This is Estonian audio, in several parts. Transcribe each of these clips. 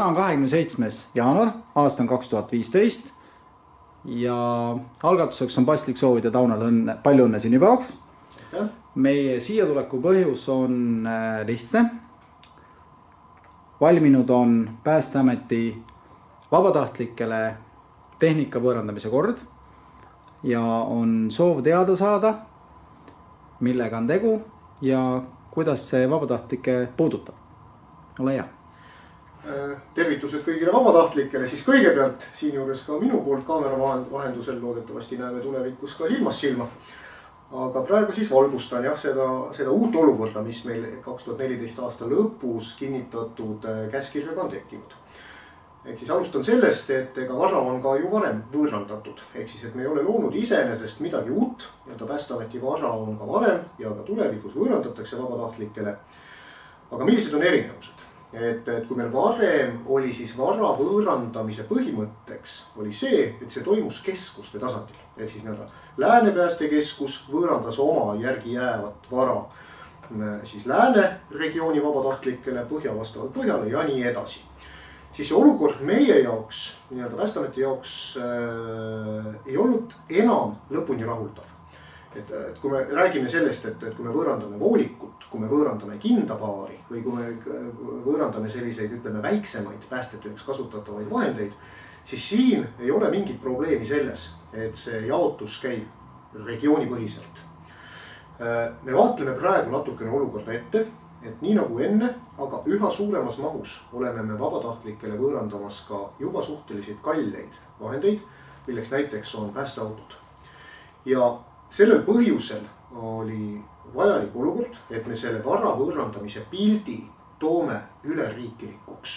Täna on 27. jaanuar, aasta on 2015 ja algatuseks on paslik soovida Taunale palju õnne sünnipäevaks. Meie siia tuleku põhjus on lihtne. Valminud on Päästeameti vabatahtlikele tehnika võõrandamise kord ja on soov teada saada, millega on tegu ja kuidas see vabatahtlikke puudutab. Ole hea. Tervitused kõigile vabatahtlikele, siis kõigepealt siin juures ka minu poolt kaamera vahendusel loodetavasti näeme tulevikus ka silmast silma. Aga praegu siis valgustan seda uut olukorda, mis meil 2014 aasta lõpus kinnitatud käskirjaga on tekkinud. Ehk siis alustan sellest, et ega vara on ka ju varem võõrandatud. Ehk siis, et me ei ole loonud iseenesest midagi uut ja Päästeameti vara on ka varem ja ka tulevikus võõrandatakse vabatahtlikele. Aga millised on erinevused? Et kui meil varem oli siis vara võõrandamise põhimõtteks oli see, et see toimus keskuste tasandil. Ehk siis Lääne päästekeskus võõrandas oma järgi jäävat vara siis Lääne regiooni vabatahtlikele, Põhja vastavalt Põhjale ja nii edasi. Siis see olukord meie jaoks, Päästeameti jaoks ei olnud enam lõpuni rahuldav. Et kui me räägime sellest, et kui me võõrandame voolikut, kui me võõrandame kindapaari või kui me võõrandame selliseid, ütleme, väiksemaid päästetööks kasutatavaid vahendeid, siis siin ei ole mingit probleemi selles, et see jaotus käib regioonipõhiselt. Me vaatleme praegu natukene olukorda ette, et nii nagu enne, aga üha suuremas mahus oleme me vabatahtlikele võõrandamas ka juba suhteliselt kalleid vahendeid, milleks näiteks on päästeautod. Ja sellel põhjusel oli vajalik olukord, et me selle vara võõrandamise pildi toome üleriikilikuks.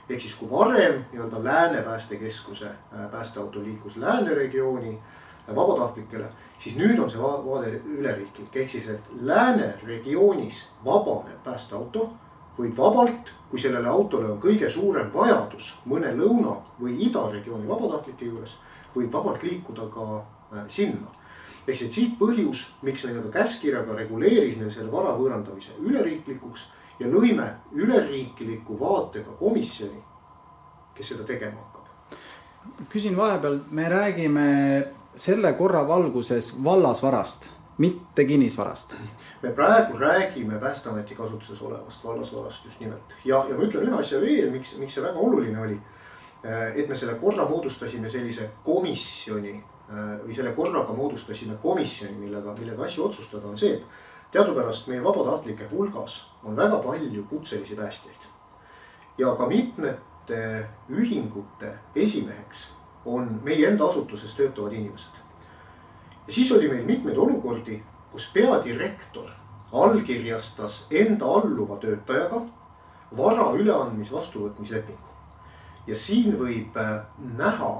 Ehk siis kui varem Lääne päästekeskuse päästeauto liikus Lääne regiooni vabatahtlikele, siis nüüd on see vaade üleriiklik. Ehk siis, et Lääne regioonis vabaneb päästeauto võib vabalt, kui sellele autole on kõige suurem vajadus mõne lõuna või ida regiooni vabatahtlike juures, võib vabalt liikuda ka sinna. Ehk siis siit põhjus, miks me käskirjaga reguleerisime selle vara võõrandamise üleriiklikuks ja lõime üleriikliku vaatega komisjoni, kes seda tegema hakkab. Küsin vahepeal, me räägime selle korra valguses vallasvarast, mitte kinnisvarast. Me praegu räägime Päästeameti kasutuses olevast vallasvarast just nimelt. Ja ma ütlen ühe asja veel, miks see väga oluline oli, et me selle korra moodustasime sellise komisjoni või selle korraga moodustasime komisjoni, millega asju otsustada on see, et teadupärast meie vabatahtlike hulgas on väga palju kutselisi päästjaid. Ja ka mitmete ühingute esimeheks on meie enda asutuses töötavad inimesed. Ja siis oli meil mitmeid olukordi, kus peadirektor allkirjastas enda alluva töötajaga vara üleandmis vastuvõtmislepingu. Ja siin võib näha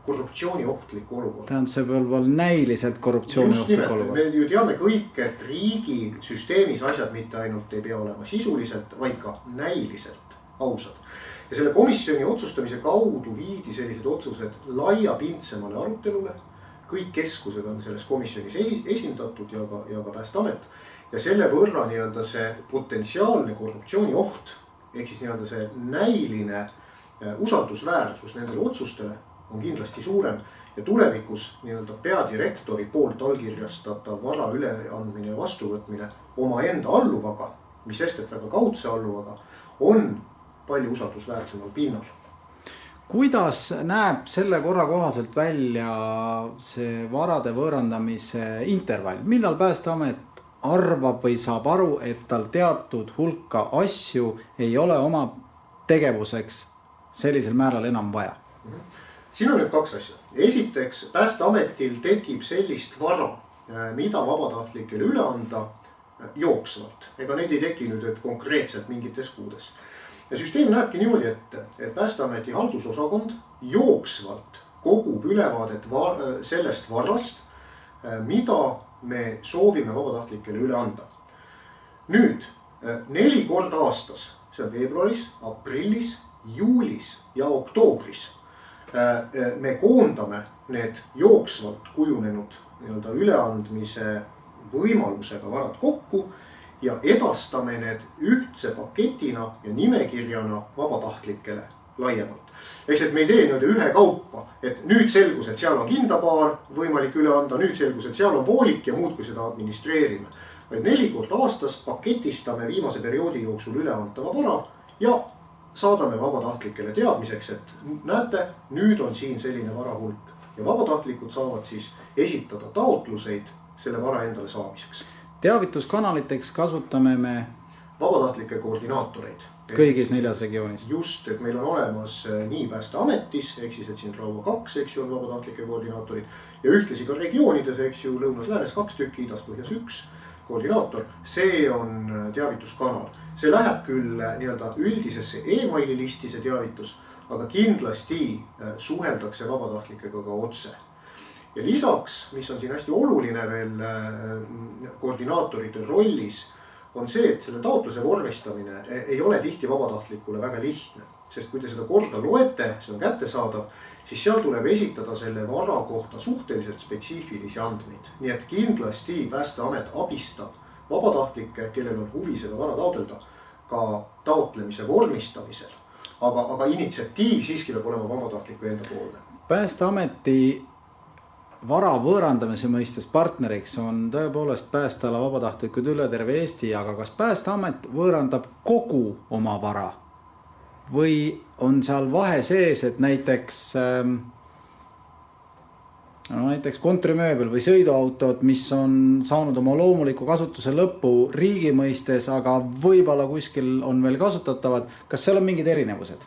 korruptsiooni ohtlik olukord. Tähendab, see võib näiliselt korruptsiooni ohtlik olukord. Me ju teame kõik, et riigi süsteemis asjad mitte ainult ei pea olema sisuliselt, vaid ka näiliselt ausad. Ja selle komisjoni otsustamise kaudu viidi sellised otsused laiapindsemale arutelule. Kõik keskused on selles komisjonis esindatud ja ka Päästeamet. Ja selle võrra see potentsiaalne korruptsiooni oht, ehk siis see näiline usaldusväärsus nendele otsustele on kindlasti suurem ja tulevikus peadirektori poolt allkirjastatav vara üleandmine ja vastuvõtmine oma enda alluvaga, mis sest, et väga kaudse alluvaga, on palju usaldusväärsemal pinnal. Kuidas näeb selle korra kohaselt välja see varade võõrandamise intervall? Millal Päästeamet arvab või saab aru, et tal teatud hulka asju ei ole oma tegevuseks sellisel määral enam vaja? Siin on nüüd kaks asja. Esiteks, Päästeametil tekib sellist vara, mida vabatahtlikele üle anda jooksvalt. Ega neid ei teki nüüd konkreetselt mingites kuudes. Ja süsteem näebki niimoodi, et Päästeameti haldusosakond jooksvalt kogub ülevaadet sellest varast, mida me soovime vabatahtlikele üle anda. Nüüd 4 korda aastas, see on veebruaris, aprillis, juulis ja oktoobris, me koondame need jooksvalt kujunenud üleandmise võimalusega varad kokku ja edastame need ühtse paketina ja nimekirjana vabatahtlikele laiemalt. Eks et me ei tee nüüd ühe kaupa, et nüüd selgus, et seal on kindapaar võimalik üle anda, nüüd selgus, et seal on voolik ja muudkui seda administreerime. Vaid 4 korda aastas paketistame viimase perioodi jooksul üleantava vara ja saadame vabatahtlikele teadmiseks, et näete, nüüd on siin selline varahulk ja vabatahtlikud saavad siis esitada taotluseid selle vara endale saamiseks. Teavituskanaliteks kasutame me vabatahtlike koordinaatoreid. Kõigis 4 regioonis. Just, et meil on olemas nii Päästeametis, ehk siis, et siin Raua 2, eks ju, on vabatahtlike koordinaatorid ja ühtlasi ka regioonides, eks ju, lõunas-läänes 2 tükki, idas-põhjas 1 koordinaator. See on teavituskanal. See läheb küll nii-öelda üldisesse e-maili listi see teavitus, aga kindlasti suheldakse vabatahtlikega ka otse. Ja lisaks, mis on siin hästi oluline veel koordinaatorite rollis, on see, et selle taotluse vormistamine ei ole tihti vabatahtlikule väga lihtne. Sest kui te seda korda loete, see on kättesaadav, siis seal tuleb esitada selle vara kohta suhteliselt spetsiifilisi andmeid. Nii et kindlasti Päästeamet abistab vabatahtlikke, kellel on huvi seda vara taotleda, ka taotlemise vormistamisel. Aga initsiatiiv siiski peab olema vabatahtliku enda poolne. Päästeameti vara võõrandamise mõistes partneriks on tõepoolest päästeala vabatahtlikud üle terve Eesti, aga kas Päästeamet võõrandab kogu oma vara? Või on seal vahe sees, et näiteks kontorimööbel või sõiduautod, mis on saanud oma loomuliku kasutuse lõppu riigi mõistes, aga võib-olla kuskil on veel kasutatavad, kas seal on mingid erinevused?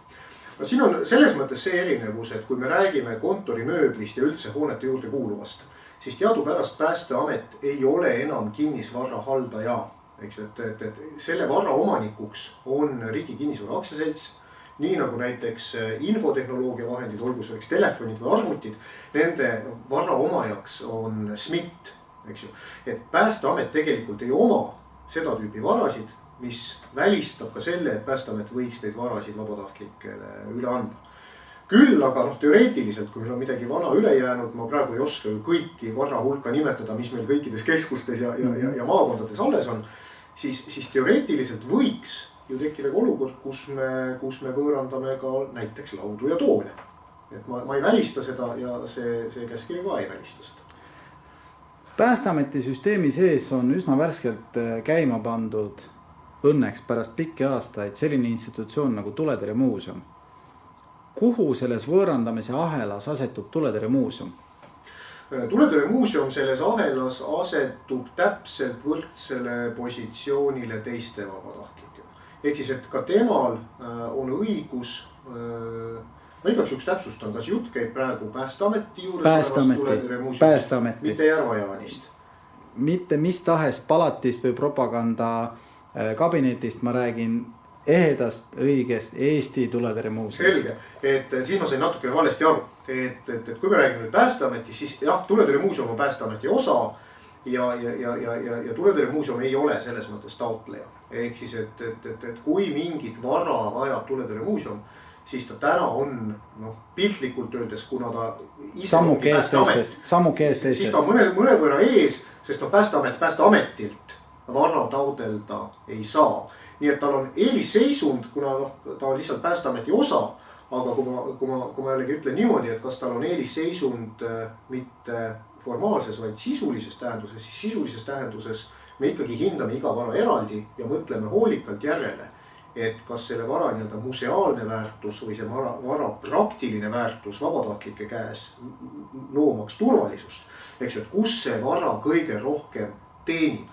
No, siin on selles mõttes see erinevus, et kui me räägime kontorimööblist ja üldse hoonete juurde kuuluvast, siis teadupärast Päästeamet ei ole enam kinnisvara haldaja. Eks, et selle vara omanikuks on Riigi Kinnisvara Aktsiaselts, nii nagu näiteks infotehnoloogia vahendid, olgu selleks telefonid või arvutid, nende vara omajaks on SMIT. Eks ju. Et Päästeamet tegelikult ei oma seda tüüpi varasid, mis välistab ka selle, et Päästeamet võiks neid varasid vabatahtlikele üle anda. Küll aga teoreetiliselt, kui meil on midagi vana üle jäänud, ma praegu ei oska kõiki vara hulka nimetada, mis meil kõikides keskustes ja maakondades alles on, siis teoreetiliselt võiks ju tekkida olukord, kus me võõrandame ka näiteks laudu ja toole. Et ma ei välista seda ja see käskiri ka ei välista seda. Päästeameti süsteemi sees on üsna värskelt käima pandud õnneks pärast pikki aastaid selline institutsioon nagu Tuletõrje Muuseum. Kuhu selles võõrandamise ahelas asetub Tuletõrje Muuseum? Tuletõrje Muuseum selles ahelas asetub täpselt võrdsele positsioonile teiste vabatahtlikega. Ehk siis, et ka temal on õigus, ma igaks juhuks täpsustan, kas jutt käib praegu Päästeameti juures Tuletõrje Muuseumist, mitte Järva-Jaanist. Mitte mis tahes palatist või propaganda kabinetist, ma räägin ehedast, õigest Eesti Tuletõrje Muuseumist. Selge, et siis ma sain natukene valesti aru, et kui me räägime nüüd Päästeametist, siis jah, Tuletõrje Muuseum on Päästeameti osa ja Tuletõrje Muuseum ei ole selles mõttes taotleja. Ehk siis, et kui mingit vara vajab Tuletõrje Muuseum, siis ta täna on piltlikult öeldes, kuna ta ise ongi Päästeamet, siis ta on mõnevõrra ees, sest Päästeametilt vara taodelda ei saa. Nii et tal on eelisseisund, kuna ta on lihtsalt Päästeameti osa, aga kui ma jällegi ütlen niimoodi, et kas tal on eelisseisund mitte formaalses, vaid sisulises tähenduses, siis sisulises tähenduses me ikkagi hindame iga vara eraldi ja mõtleme hoolikalt järele, et kas selle vara museaalne väärtus või see vara praktiline väärtus vabatahtlike käes loomaks turvalisust. Eks ju, et kus see vara kõige rohkem teenib.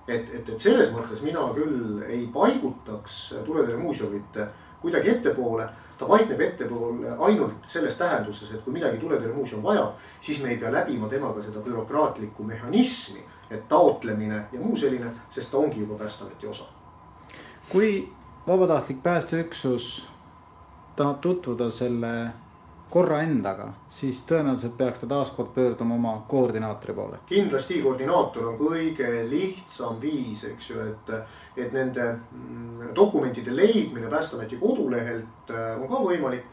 Et selles mõttes mina küll ei paigutaks Tuletõrje Muuseumit kuidagi ettepoole. Ta paikneb ettepoole ainult selles tähenduses, et kui midagi Tuletõrje Muuseum vajab, siis me ei pea läbima temaga seda bürokraatlikku mehhanismi, et taotlemine ja muu selline, sest ta ongi juba Päästeameti osa. Kui vabatahtlik päästeüksus tahab tutvuda selle korra endaga, siis tõenäoliselt peaks ta taaskord pöörduma oma koordinaatori poole. Kindlasti koordinaator on kõige lihtsam viis, eks ju, et nende dokumentide leidmine Päästeameti kodulehelt on ka võimalik,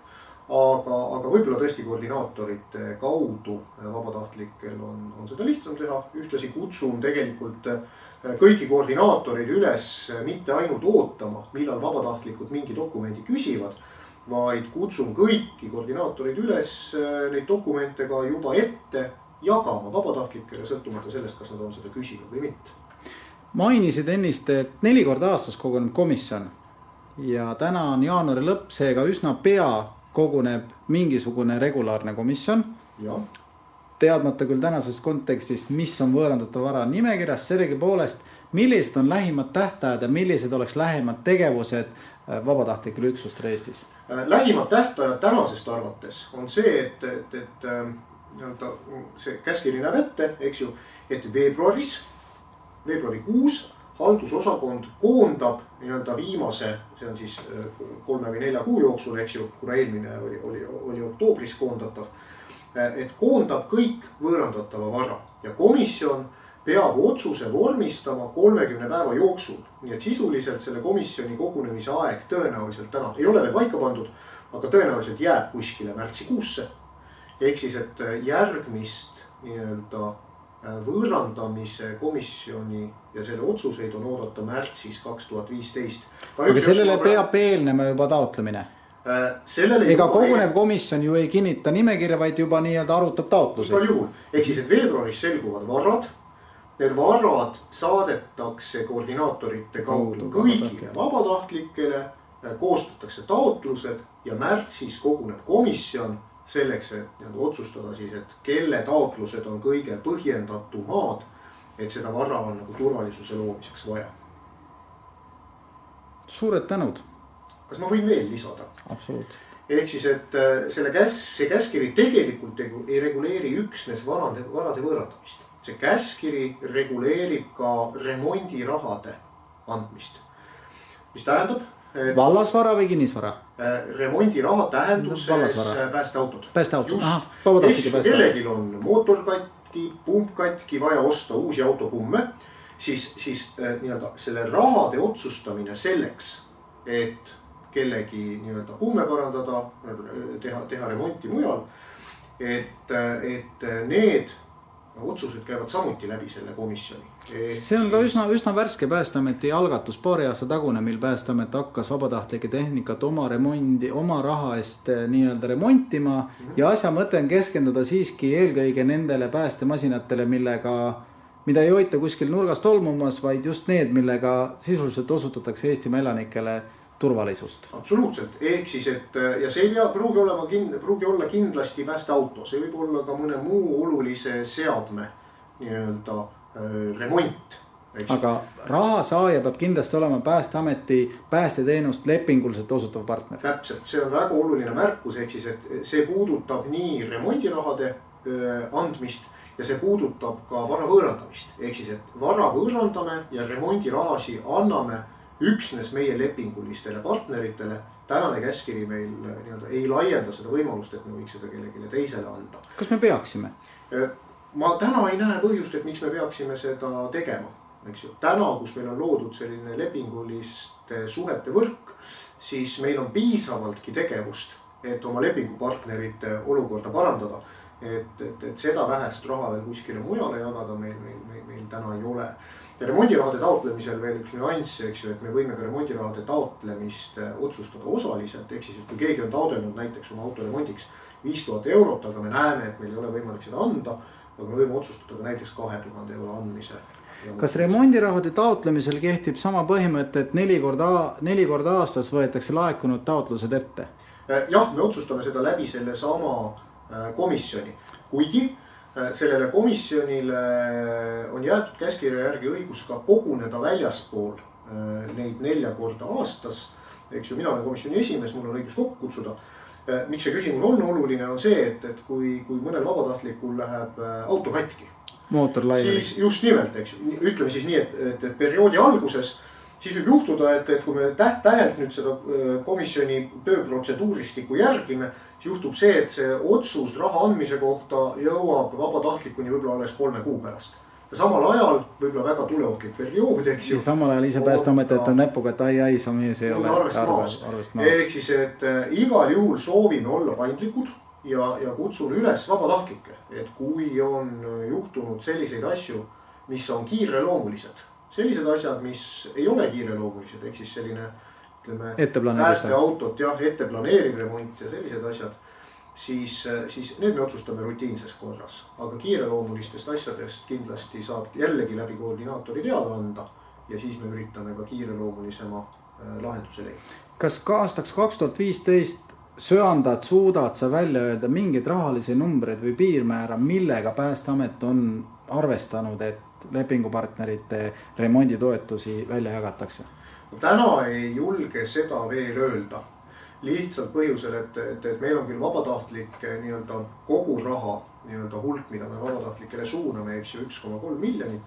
aga võib-olla tõesti koordinaatorite kaudu vabatahtlikel on seda lihtsam teha. Ühtlasi kutsun tegelikult kõiki koordinaatoreid üles mitte ainult ootama, millal vabatahtlikud mingi dokumendi küsivad, vaid kutsun kõiki koordinaatoreid üles neid dokumente ka juba ette jagama vabatahtlikele, sõltumata sellest, kas nad on seda küsinud või mitte. Mainisid ennist, et 4 korda aastas koguneb komisjon ja täna on jaanuari lõpp, seega üsna pea koguneb mingisugune regulaarne komisjon. Ja. Teadmata küll tänasest kontekstist, mis on võõrandatav vara nimekirjas, sellegi poolest, millised on lähimad tähtajad ja millised oleks lähimad tegevused vabatahtlikele üksustele Eestis? Lähimad tähtajad tänasest arvates on see, et see käskiri näeb ette, eks ju, et veebruarikuus haldusosakond koondab viimase, see on siis 3 või 4 kuu jooksul, eks ju, kuna eelmine oli oktoobris koondatav, et koondab kõik võõrandatava vara ja komisjon peab otsuse vormistama 30 päeva jooksul. Nii et sisuliselt selle komisjoni kogunemise aeg tõenäoliselt täna ei ole veel paika pandud, aga tõenäoliselt jääb kuskile märtsikuusse. Ehk siis, et järgmist võõrandamise komisjoni ja selle otsuseid on oodata märtsis 2015. Aga sellele peab eelnema juba taotlemine. Ega kogunev komisjon ju ei kinnita nimekirja, vaid juba arutab taotlusi. Igal juhul. Ehk siis, et veebruaris selguvad varad. Need varad saadetakse koordinaatorite kaudu kõigile vabatahtlikele, koostatakse taotlused ja märtsis koguneb komisjon selleks, et otsustada siis, et kelle taotlused on kõige põhjendatumad, et seda vara on turvalisuse loomiseks vaja. Suured tänud. Kas ma võin veel lisada? Absoluutselt. Ehk siis, et see käskiri tegelikult ei reguleeri üksnes varade võõrandamist. See käskiri reguleerib ka remondirahade andmist. Mis tähendab? Vallasvara või kinnisvara? Remondiraha tähenduses päästeautod. Päästeautod, Ehk kui kellegil on mootor katki, pump katki, vaja osta uusi autopumme, siis selle rahade otsustamine selleks, et kellegi kumme parandada, teha remonti mujal, et need otsused käivad samuti läbi selle komisjoni. See on ka üsna värske Päästeameti algatus paari aasta tagune, mil Päästeamet hakkas vabatahtlike tehnikat oma raha eest remontima ja asja mõte on keskenduda siiski eelkõige nendele päästemasinatele, mida ei hoita kuskil nurgast olmumas, vaid just need, millega sisuliselt osutatakse Eestimaa elanikele turvalisust. Absoluutselt. Ehk siis, et ja see ei pruugi olla kindlasti päästeauto, see võib olla ka mõne muu olulise seadme remont. Aga rahasaaja peab kindlasti olema Päästeameti päästeteenust lepinguliselt osutav partner. Täpselt, see on väga oluline märkus, ehk siis, et see puudutab nii remondirahade andmist ja see puudutab ka vara võõrandamist. Ehk siis, et vara võõrandame ja remondirahasi anname üksnes meie lepingulistele partneritele. Tänane käskiri meil ei laienda seda võimalust, et me võiks seda kellelegi teisele anda. Kas me peaksime? Ma täna ei näe põhjust, et miks me peaksime seda tegema. Täna, kus meil on loodud selline lepinguliste suhete võrk, siis meil on piisavaltki tegevust, et oma lepingupartnerite olukorda parandada. Et seda vähest raha veel kuskile mujale jagada meil täna ei ole. Ja remondirahade taotlemisel veel üks nüanss, et me võime ka remondirahade taotlemist otsustada osaliselt. Ehk siis, et kui keegi on taotlenud näiteks oma auto remondiks 5000 eurot, aga me näeme, et meil ei ole võimalik seda anda, aga me võime otsustada ka näiteks 2000 euro andmise. Kas remondirahade taotlemisel kehtib sama põhimõte, et 4 korda aastas võetakse laekunud taotlused ette? Jah, me otsustame seda läbi selle sama komisjoni. Kuigi sellele komisjonile on jäetud käskirja järgi õigus ka koguneda väljaspool neid 4 korda aastas. Eks ju, mina olen komisjoni esimees, mul on õigus kokku kutsuda. Miks see küsimus on oluline, on see, et kui mõnel vabatahtlikul läheb auto katki, siis just nimelt, ütleme siis nii, et perioodi alguses siis võib juhtuda, et kui me tähelt nüüd seda komisjoni tööprotseduuristiku järgime, siis juhtub see, et see otsus raha andmise kohta jõuab vabatahtlikuni võib-olla alles 3 kuu pärast. Ja samal ajal võib-olla väga tuleohtlik periood, eks ju. Samal ajal ise Päästeamet on näpuga, et ai, sa mees ei ole arvest maas. Ehk siis, et igal juhul soovime olla paindlikud ja kutsun üles vabatahtlikke, et kui on juhtunud selliseid asju, mis on kiireloomulised, sellised asjad, mis ei ole kiireloomulised, ehk siis selline ütleme, Etteplaneeritav. päästeautot, jah, etteplaneeriv remont ja sellised asjad, siis need me otsustame rutiinses korras. Aga kiireloomulistest asjadest kindlasti saab jällegi läbi koordinaatori teada anda ja siis me üritame ka kiireloomulisema lahenduse leida. Kas ka aastaks 2015 söandad, suudad sa välja öelda mingeid rahalisi numbreid või piirmäära, millega Päästeamet on arvestanud, et lepingupartnerite remonditoetusi välja jagatakse? Täna ei julge seda veel öelda. Lihtsalt põhjusel, et meil on küll vabatahtlik nii-öelda kogu raha nii-öelda hulk, mida me vabatahtlikele suuname, eks ju 1,3 miljonit.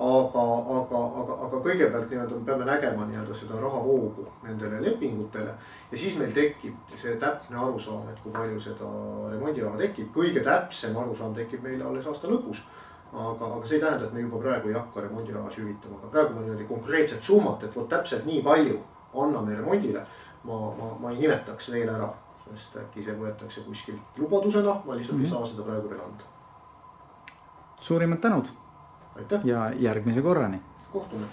Aga kõigepealt nii-öelda peame nägema nii-öelda seda rahavoogu nendele lepingutele ja siis meil tekib see täpne arusaam, et kui palju seda remondiraha tekib. Kõige täpsem arusaam tekib meile alles aasta lõpus. Aga see ei tähenda, et me juba praegu ei hakka remondiraha hüvitama. Aga praegu me konkreetset summat, et täpselt nii palju anname remondile, ma ei nimetaks veel ära, sest äkki see võetakse kuskilt lubadusena, ma lihtsalt ei saa seda praegu veel anda. Suurimad tänud! Aitäh. Ja järgmise korrani. Kohtume.